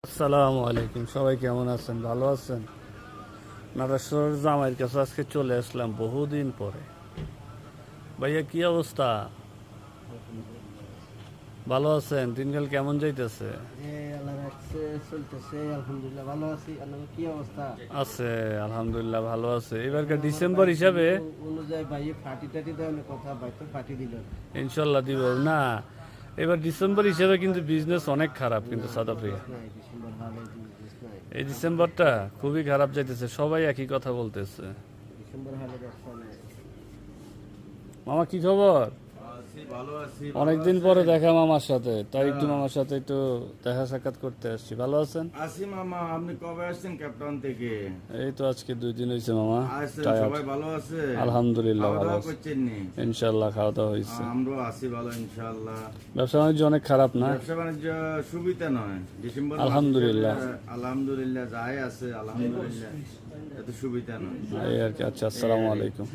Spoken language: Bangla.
আসসালামু আলাইকুম, সবাই কেমন আছেন? ভালো আছেন? নারায়ণগঞ্জ জামাইয়ের কাছে আজকে চলে আসলাম বহুদিন পরে। ভাইয়া, কি অবস্থা? ভালো আছেন? দিনকাল কেমন যাইতেছে? আল্লাহ রাখছে, চলতেছে, আলহামদুলিল্লাহ ভালো আছি। আপনার কি অবস্থা? আছে, আলহামদুলিল্লাহ ভালো আছে। এবারকার ডিসেম্বর হিসাবে অনুযায়ী ভাই পার্টি টাটি দেওয়ার কথা, ভাই তো পার্টি দিল ইনশাল্লাহ দিব না। এবার ডিসেম্বর হিসাবে কিন্তু বিজনেস অনেক খারাপ কিন্তু সাউথ আফ্রিকা। নাই। ডিসেম্বর ভালো বিজনেস নাই। এই ডিসেম্বরটা খুবই খারাপ যাইতেছে, সবাই একই কথা বলতেছে। ডিসেম্বর ভালো ব্যবসা নাই। মামা, কি খবর? ভালো আছি। অনেকদিন পরে দেখা মামার সাথে, তাই একটু মামার সাথে একটু দেখা সাক্ষাৎ করতে আসছি। ভালো আছেন? আসি মামা, আপনি কবে আসছেন ক্যাপ্টাউন থেকে? এই তো আজকে 2 দিন হয়েছে মামা। আসছেন, টায়ার্ড। সবাই ভালো আছে? আলহামদুলিল্লাহ খাওয়া ভালো দাওয়া আছে। করছেন নি? ইনশাল্লাহ খাওয়া দাওয়া হয়েছে। আমরাও আছি ভালো ইনশাআল্লাহ। ব্যবসা বাণিজ্য অনেক খারাপ না? ব্যবসা বাণিজ্য সুবিধা নয় ডিসেম্বর মাস আলহামদুলিল্লাহ। হিসেবে আলহামদুলিল্লাহ যাই আছে আলহামদুলিল্লাহ, এত সুবিধা নয়। এই আর কি। আচ্ছা, আসসালামু আলাইকুম।